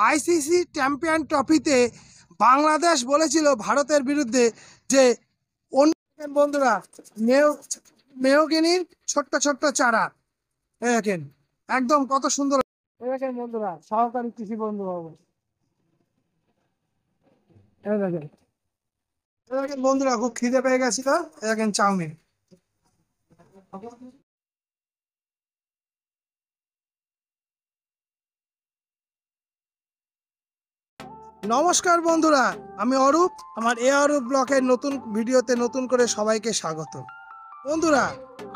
ICC champion ট্রফিতে বাংলাদেশ বলেছিল ভারতের বিরুদ্ধে যে বন্ধুরা মেহগিনির ছোট্ট ছোট্ট চারা দেখেন একদম কত সুন্দর দেখেন বন্ধুরা সহকারী কৃষি বন্ধু বাবু দেখেন বন্ধুরা খুব খিদে পেয়ে গেছিল দেখেন চাউমিন। নমস্কার বন্ধুরা, আমি অরূপ, আমার অরূপ ব্লকের নতুন ভিডিওতে নতুন করে সবাইকে স্বাগত। বন্ধুরা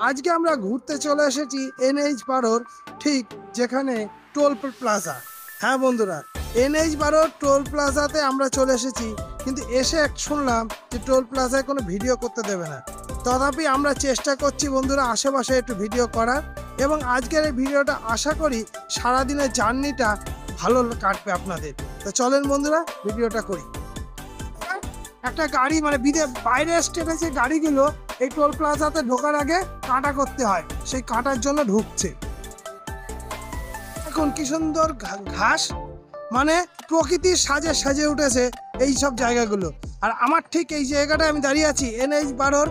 আজকে আমরা ঘুরতে চলে এসেছি NH-12 ঠিক যেখানে টোল প্লাজা। হ্যাঁ বন্ধুরা, NH-12 টোল প্লাজাতে আমরা চলে এসেছি, কিন্তু এসে শুনলাম যে টোল প্লাজায় কোনো ভিডিও করতে দেবে না। তথাপি আমরা চেষ্টা করছি বন্ধুরা আশেপাশে একটু ভিডিও করার, এবং আজকের এই ভিডিওটা আশা করি সারাদিনের জার্নিটা ভালো কাটবে আপনাদের। তো চলেন বন্ধুরা ভিডিওটা করি। একটা গাড়ি মানে বাইরে স্টেটে যে গাড়িগুলো এই টোল প্লাজাতে ঢোকার আগে কাঁটা করতে হয়, সেই কাঁটার জন্য ঢুকছে। এখন কি সুন্দর ঘাস, মানে প্রকৃতির সাজে সাজে উঠেছে এই সব জায়গাগুলো। আর আমার ঠিক এই জায়গাটায় আমি দাঁড়িয়ে আছি NH-12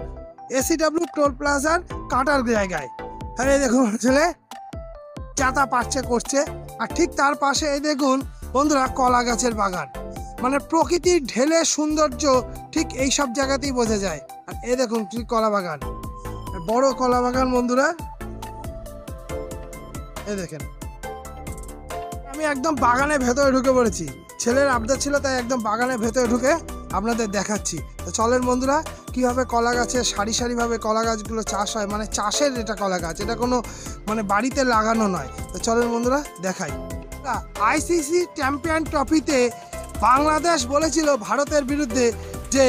ACW টোল প্লাজার কাঁটার জায়গায়। আর এই দেখুন ছেলে চাতা পাচ্ছে করছে, আর ঠিক তার পাশে এই দেখুন বন্ধুরা কলা গাছের বাগান। মানে প্রকৃতির ঢেলে সৌন্দর্য ঠিক এই সব জায়গাতেই বোঝা যায়। আর এই দেখুন কি কলা বাগান, বড় কলা বাগান বন্ধুরা। এই দেখেন আমি একদম বাগানের ভেতরে ঢুকে পড়েছি, ছেলের আবদার ছিল তাই একদম বাগানের ভেতরে ঢুকে আপনাদের দেখাচ্ছি। তো চলেন বন্ধুরা কিভাবে কলা গাছে সারি সারিভাবে কলা গাছগুলো চাষ হয়, মানে চাষের এটা কলা গাছ, এটা কোনো মানে বাড়িতে লাগানো নয়। তো চলেন বন্ধুরা দেখাই। আইসিসি চ্যাম্পিয়ন ট্রফিতে বাংলাদেশ বলেছিল ভারতের বিরুদ্ধে যে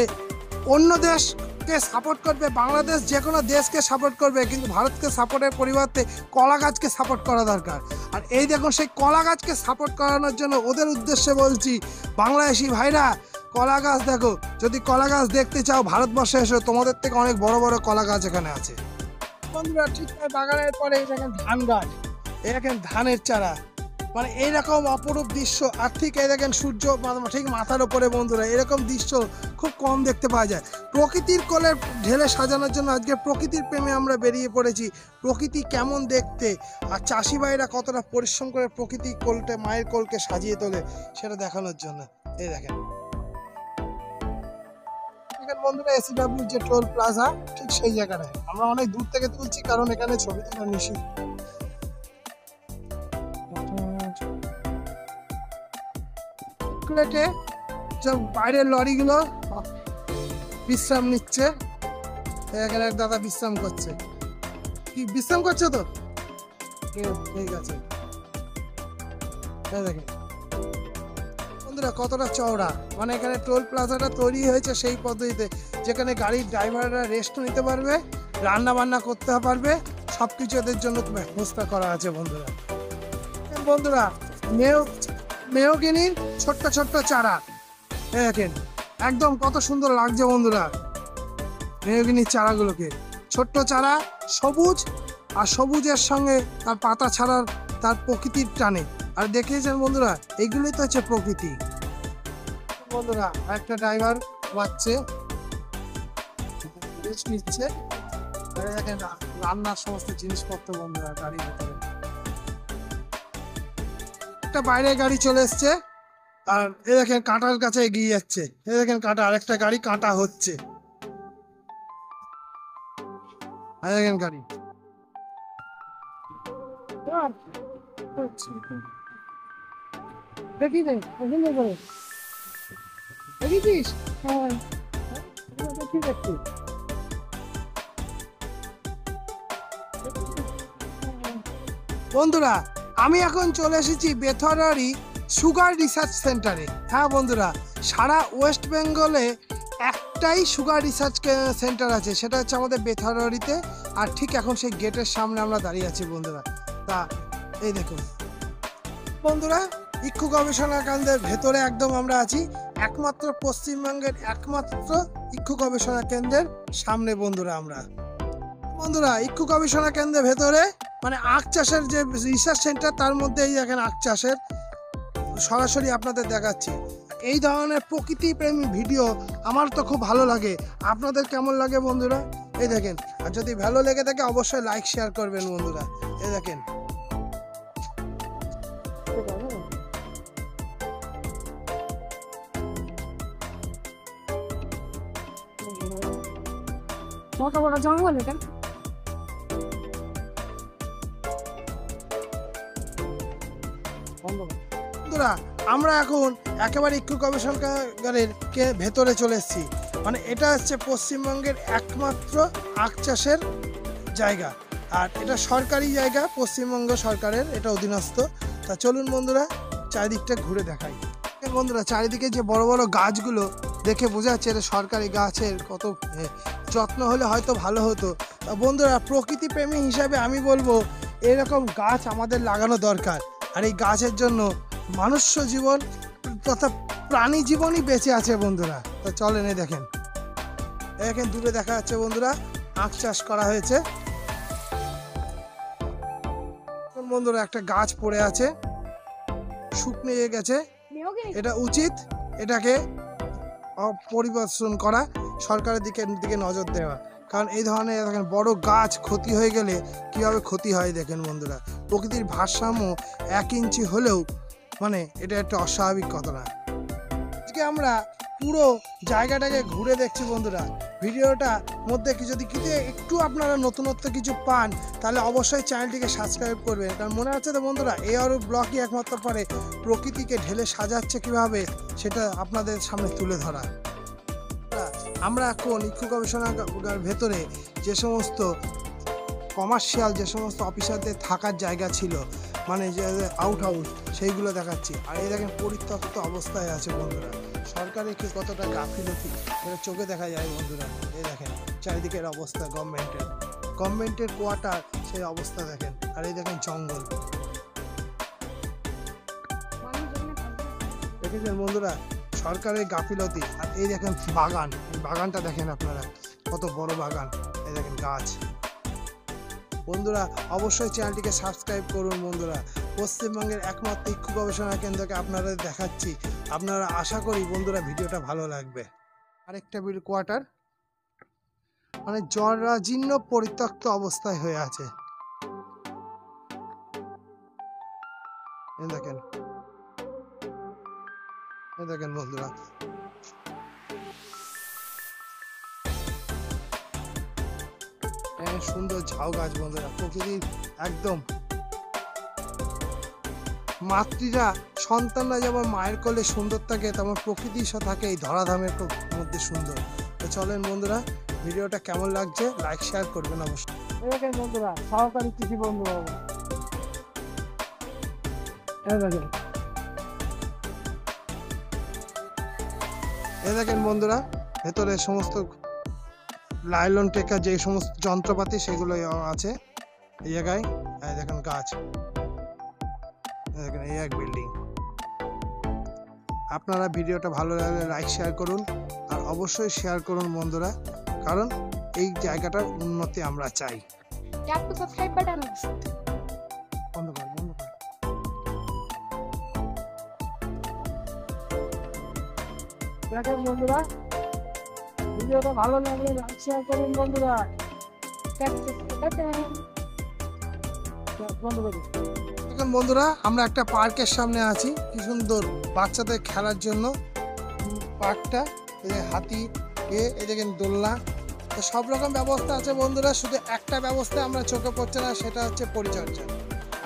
অন্য দেশকে সাপোর্ট করবে, বাংলাদেশ যে কোনো দেশকে সাপোর্ট করবে, কিন্তু ভারতকে সাপোর্টের পরিবর্তে কলা গাছকে সাপোর্ট করা দরকার। আর এই দেখুন সেই কলা গাছকে সাপোর্ট করানোর জন্য ওদের উদ্দেশ্যে বলছি, বাংলাদেশি ভাইরা কলা গাছ দেখো, যদি কলা গাছ দেখতে চাও ভারতবর্ষে এসো, তোমাদের থেকে অনেক বড় বড় কলা গাছ এখানে আছে। বন্ধুরা ঠিক বাগানের পরে এই দেখেন ধান গাছ, এই দেখেন ধানের চারা, মানে এইরকম অপরূপ দৃশ্য। আর ঠিক এই দেখেন সূর্য ঠিক মাথার ওপরে বন্ধুরা, এরকম দৃশ্য খুব কম দেখতে পাওয়া যায়। প্রকৃতির কোলে ঢেলে সাজানোর জন্য আজকে প্রকৃতির প্রেমে আমরা বেরিয়ে পড়েছি। প্রকৃতি কেমন দেখতে আর চাষি ভাইরা কতটা পরিশ্রম করে প্রকৃতি কোলটে মায়ের কোলকে সাজিয়ে তোলে সেটা দেখানোর জন্য। এই দেখেন বন্ধুরা ACW যে টোল প্লাজা ঠিক সেই জায়গাটায় আমরা অনেক দূর থেকে তুলছি, কারণ এখানে ছবি তোলা নিষিদ্ধ। বাইরের লরিগুলো বিশ্রাম নিচ্ছে, এখানে এক দাদা বিশ্রাম করছে। কি বিশ্রাম করছে? তো ঠিক আছে। দেখেন বন্ধুরা কতটা চওড়া, মানে এখানে টোল প্লাজাটা তৈরি হয়েছে সেই পদ্ধতিতে যেখানে গাড়ির ড্রাইভাররা রেস্ট নিতে পারবে, রান্না বান্না করতে পারবে, সবকিছু এদের জন্য ব্যবস্থা করা আছে বন্ধুরা। বন্ধুরা মেহগিনির ছোট্ট ছোট্ট চারা দেখেন একদম কত সুন্দর লাগছে বন্ধুরা। মেহগিনির চারাগুলোকে ছোট্ট চারা, সবুজ, আর সবুজের সঙ্গে তার পাতা ছাড়ার তার প্রকৃতির টানে। আর দেখিয়েছেন বন্ধুরা এইগুলোই তো হচ্ছে প্রকৃতি। বন্ধুরা একটা ড্রাইভার বাচ্চে রেস্ট নিচ্ছে, দেখেন রান্নার সমস্ত জিনিসপত্র বন্ধুরা গাড়ির ভেতরে। একটা বাইরে গাড়ি চলে এসছে, আর এ দেখেন কাঁটার কাছে এগিয়ে যাচ্ছে। এ দেখেন কাঁটা, আরেকটা গাড়ি কাঁটা হচ্ছে। দেখেন গাড়ি বন্ধুরা আমি এখন চলে এসেছি বেথরারি সুগার রিসার্চ সেন্টারে। হ্যাঁ বন্ধুরা, সারা ওয়েস্ট বেঙ্গলে একটাই সুগার রিসার্চ সেন্টার আছে, সেটা হচ্ছে আমাদের বেথরারিতে। আর ঠিক এখন সেই গেটের সামনে আমরা দাঁড়িয়ে আছি বন্ধুরা। তা এই দেখুন বন্ধুরা ইক্ষু গবেষণা কেন্দ্রের ভেতরে একদম আমরা আছি, একমাত্র পশ্চিমবঙ্গের একমাত্র ইক্ষু গবেষণা কেন্দ্রের সামনে বন্ধুরা আমরা। বন্ধুরা ইক্ষু গবেষণা কেন্দ্রের ভেতরে মানে আখ চাষের যে রিসার্চ সেন্টার, তার মধ্যে এই দেখেন আখ চাষের সরাসরি আপনাদের দেখাচ্ছি। এই ধরনের প্রকৃতি প্রেমী ভিডিও আমার তো খুব ভালো লাগে। আপনাদের কেমন লাগে বন্ধুরা? এই দেখেন, আর যদি ভালো লেগে থাকে অবশ্যই লাইক শেয়ার করবেন বন্ধুরা। এই দেখেন, কত বড় জঙ্গল এটা। বন্ধুরা আমরা এখন একেবারে ইকো গবেষণাগারের ভেতরে চলে এসেছি। মানে এটা হচ্ছে পশ্চিমবঙ্গের একমাত্র আখ চাষের জায়গা, আর এটা সরকারি জায়গা, পশ্চিমবঙ্গ সরকারের এটা অধীনস্থ। তা চলুন বন্ধুরা চারিদিকটা ঘুরে দেখাই। বন্ধুরা চারিদিকে যে বড় বড় গাছগুলো দেখে বোঝা যাচ্ছে এটা সরকারি গাছের কত যত্ন হলে হয়তো ভালো হতো। বন্ধুরা প্রকৃতি প্রেমী হিসাবে আমি বলবো এরকম গাছ আমাদের লাগানো দরকার। আর এই গাছের জন্য মনুষ্য জীবন তথা প্রাণী জীবনই বেঁচে আছে বন্ধুরা। তো চলেন এই দেখেন, দেখেন দূরে দেখা যাচ্ছে বন্ধুরা আখ চাষ করা হয়েছে। বন্ধুরা একটা গাছ পড়ে আছে, শুকনো হয়ে গেছে। এটা উচিত এটাকে পরিবর্তন করা, সরকারের দিকে নজর দেওয়া। কারণ এই ধরনের দেখেন বড় গাছ ক্ষতি হয়ে গেলে কিভাবে ক্ষতি হয় দেখেন বন্ধুরা। প্রকৃতির ভারসাম্য 1 ইঞ্চি হলেও মানে এটা একটা অস্বাভাবিক ঘটনা। আজকে আমরা পুরো জায়গাটাকে ঘুরে দেখছি বন্ধুরা। ভিডিওটা মধ্যে যদি একটু আপনারা নতুনত্ব কিছু পান তাহলে অবশ্যই চ্যানেলটিকে সাবস্ক্রাইব করবেন। কারণ মনে হচ্ছে তো বন্ধুরা এই অরূপ ব্লগই একমাত্র পারে প্রকৃতিকে ঢেলে সাজাচ্ছে কিভাবে সেটা আপনাদের সামনে তুলে ধরা। আমরা এখন ইকো গবেষণাগার ভেতরে যে সমস্ত কমার্শিয়াল যে সমস্ত অফিসারদের থাকার জায়গা ছিল, মানে যে আউট হাউস, সেইগুলো দেখাচ্ছি। আর এই দেখেন পরিত্যক্ত অবস্থায় আছে বন্ধুরা। সরকারের কি কতটা গাফিলতি এটা চোখে দেখা যায় বন্ধুরা। এই দেখেন চারিদিকের অবস্থা, গভর্নমেন্টের কোয়ার্টার, সেই অবস্থা দেখেন। আর এই দেখেন জঙ্গল, দেখেছেন বন্ধুরা সরকারের গাফিলতি। আর এই দেখেন বাগান, বাগানটা দেখেন আপনারা কত বড় বাগান। এই দেখেন গাছ। বন্ধুরা অবশ্যই চ্যানেলটিকে সাবস্ক্রাইব করুন বন্ধুরা। পশ্চিমবঙ্গের একমাত্র ইকো গবেষণা কেন্দ্রকে আপনারা দেখাচ্ছি। আপনারা আশা করি বন্ধুরা ভিডিওটা ভালো লাগবে। আরেকটা কোয়ার্টার, মানে জরাজীর্ণ পরিত্যক্ত অবস্থায় হয়ে আছে। দেখেন, দেখেন বন্ধুরা সুন্দর ঝাউ গাছ বন্ধুরা। প্রকৃতির একদম মাতৃরা সন্তানরা যেমন মায়ের কোলে সুন্দর থাকে তেমন প্রকৃতি থাকে এই ধরাধামের মধ্যে সুন্দর। তো চলেন বন্ধুরা ভিডিওটা কেমন লাগছে লাইক শেয়ার করবেন অবশ্যই। দেখেন বন্ধুরা সহকারী কৃষি বন্ধু বাবু, দেখেন বন্ধুরা ভেতরে সমস্ত লাইলন টেকার যে সমস্ত যন্ত্রপাতি সেগুলো আছে এই জায়গায়। দেখেন গাছ, দেখেন এই এক বিল্ডিং। আপনারা ভিডিওটা ভালো লাগলে লাইক শেয়ার করুন, আর অবশ্যই শেয়ার করুন বন্ধুরা, কারণ এই জায়গাটার উন্নতি আমরা চাই। বন্ধ কর, বন্ধ কর। দেখেন বন্ধুরা ভিডিওটা ভালো লাগলে লাইক শেয়ার করুন বন্ধুরা। দেখুন বন্ধুরা আমরা একটা পার্কের সামনে আছি, কি সুন্দর বাচ্চাদের খেলার জন্য পার্কটা। হাতি এই দেখেন দোলনা, তো সব রকম ব্যবস্থা আছে বন্ধুরা। শুধু একটা ব্যবস্থা আমরা চোখে পড়ছে না, সেটা হচ্ছে পরিচর্যা।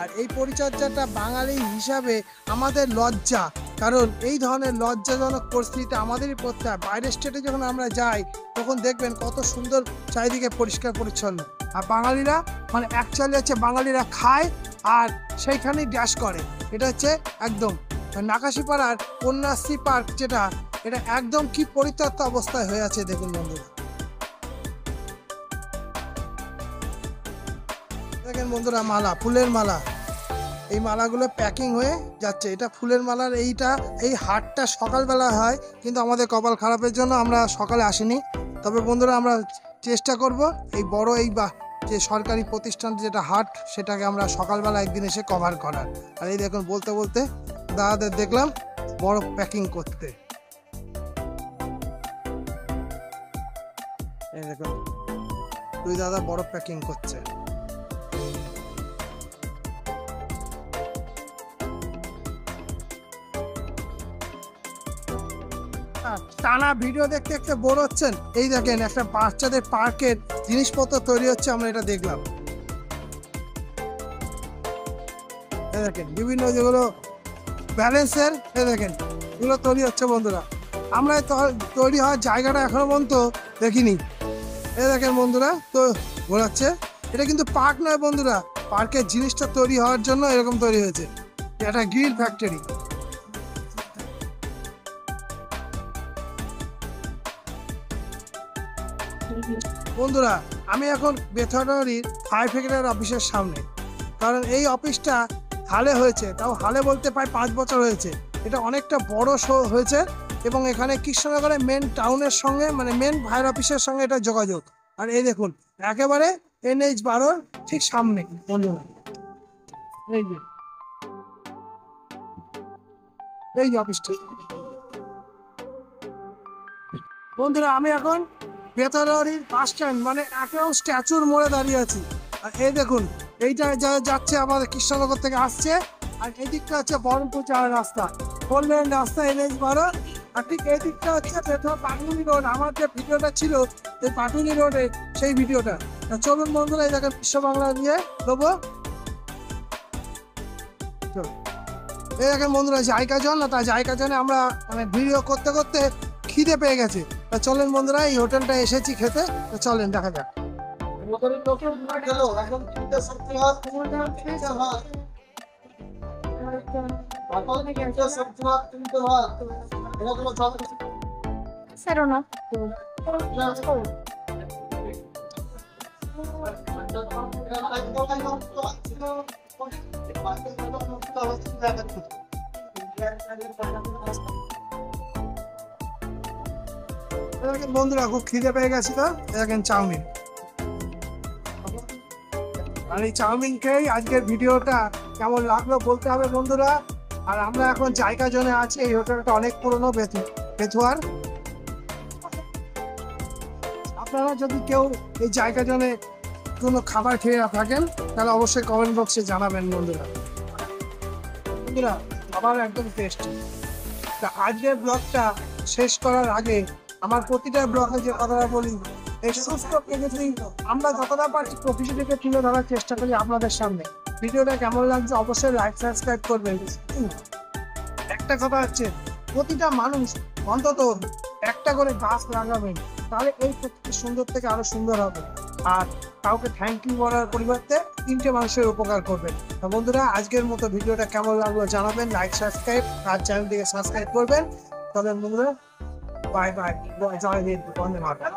আর এই পরিচর্যাটা বাঙালি হিসাবে আমাদের লজ্জা, কারণ এই ধরনের লজ্জাজনক পরিস্থিতিতে আমাদেরই পড়তে হয়। বাইরের স্টেটে যখন আমরা যাই তখন দেখবেন কত সুন্দর চারিদিকে পরিষ্কার পরিচ্ছন্ন। আর বাঙালিরা মানে অ্যাকচুয়ালি হচ্ছে বাঙালিরা খায় আর সেইখানেই ড্যাশ করে। এটা হচ্ছে একদম নাকাশিপাড়ার কন্যাশ্রী পার্ক, যেটা এটা একদম কি পরিত্যক্ত অবস্থায় হয়ে আছে দেখুন বন্ধুরা। দেখেন বন্ধুরা মালা, ফুলের মালা, এই মালাগুলো প্যাকিং হয়ে যাচ্ছে। এটা ফুলের মালার এই হাটটা সকালবেলা হয়, কিন্তু আমাদের কপাল খারাপের জন্য আমরা সকালে আসিনি। তবে বন্ধুরা আমরা চেষ্টা করব এই বড় যে সরকারি প্রতিষ্ঠান যেটা হাট, সেটাকে আমরা সকালবেলা একদিন এসে কভার করার। আর এই দেখুন বলতে বলতে দাদাদের দেখলাম বরফ প্যাকিং করতে। এই দেখুন দুই দাদা বরফ প্যাকিং করছে। টানা ভিডিও দেখতে দেখতে বোর হচ্ছেন? এই দেখেন একটা বাচ্চাদের পার্কের জিনিসপত্র তৈরি হচ্ছে, আমরা এটা দেখলাম। এই দেখেন বিভিন্ন যেগুলো ব্যালেন্সের, এই দেখেন এগুলো তৈরি হচ্ছে বন্ধুরা। আমরা তৈরি হওয়ার জায়গাটা এখনো পর্যন্ত দেখিনি। এই দেখেন বন্ধুরা তো ঘোরাচ্ছে। এটা কিন্তু পার্ক নয় বন্ধুরা, পার্কের জিনিসটা তৈরি হওয়ার জন্য এরকম তৈরি হয়েছে। এটা গ্রিল ফ্যাক্টরি। বন্ধুরা আমি এখন বেথুয়াডাঙ্গার ফায়ার ব্রিগেডের অফিসের সামনে, কারণ এই অফিসটা হালে হয়েছে, তাও হালে বলতে প্রায় 5 বছর হয়েছে। এটা অনেকটা বড় শো হয়েছে এবং এখানে কৃষ্ণনগরের মেন টাউনের সঙ্গে মানে মেন ফায়ার অফিসের সঙ্গে এটা যোগাযোগ। আর এই দেখুন একেবারে NH-12 ঠিক সামনে বন্ধুরা। এই যে অফিসটা বন্ধুরা। আমি এখন বেথুয়াডাঙ্গার বাস স্ট্যান্ড মানে একদম স্ট্যাচুর মোড়ে দাঁড়িয়ে আছি। আর এই দেখুন এইটা যাচ্ছে আমাদের কৃষ্ণনগর থেকে আসছে, আর এই দিকটা হচ্ছে বহরমপুর যাওয়ার রাস্তা, 4 লেন রাস্তা NH-12। আর ঠিক এই দিকটা হচ্ছে বেথুয়া পাটুলি রোড। আমার যে ভিডিওটা ছিল এই পাটুলি রোডে সেই ভিডিওটা। চলুন বন্ধুরা এই জায়গায় বিশ্ব বাংলা দিয়ে দেবো। এই দেখেন বন্ধুরা জায়গা জন না, তাই জায়গা জনে আমরা মানে ভিডিও করতে করতে খিদে পেয়ে গেছে। তা চলেন বন্ধুরা এই হোটেলটা এসেছি খেতে, তো চলেন দেখা যাক। Pero no. বন্ধুরা খুব খিদে পেয়ে গেছে, তো দেখেন চাউমিন। আর এই চাউমিন খেয়েই আজকের ভিডিওটা কেমন লাগলো বলতে হবে বন্ধুরা। আর আমরা এখন জায়গা জনে আছি, এই হোটেলটা অনেক পুরনো বেথুয়ার। আপনারা যদি কেউ এই জায়গা জনে কোনো খাবার খেয়ে থাকেন তাহলে অবশ্যই কমেন্ট বক্সে জানাবেন বন্ধুরা। বন্ধুরা খাবার একদম টেস্টি। তা আজকের ব্লগটা শেষ করার আগে আমার প্রতিটা ব্লগে যে কথাটা বলি, এই সুস্থ প্রকৃতি আমরা যতটা পারছি প্রকৃতিকে তুলে ধরার চেষ্টা করি আপনাদের সামনে। ভিডিওটা কেমন লাগছে অবশ্যই লাইক সাবস্ক্রাইব করবেন। একটা কথা হচ্ছে প্রতিটা মানুষ অন্তত একটা করে গাছ লাগাবেন, তাহলে এই প্রকৃতির সুন্দর থেকে আরো সুন্দর হবে। আর কাউকে থ্যাংক ইউ বলার পরিবর্তে 3টে মানুষের উপকার করবেন। তো বন্ধুরা আজকের মতো ভিডিওটা কেমন লাগলো জানাবেন, লাইক সাবস্ক্রাইব আর চ্যানেলটিকে সাবস্ক্রাইব করবেন। তবে বন্ধুরা বাই বাই, জয় হিন্দ, বন্দে মাতরম।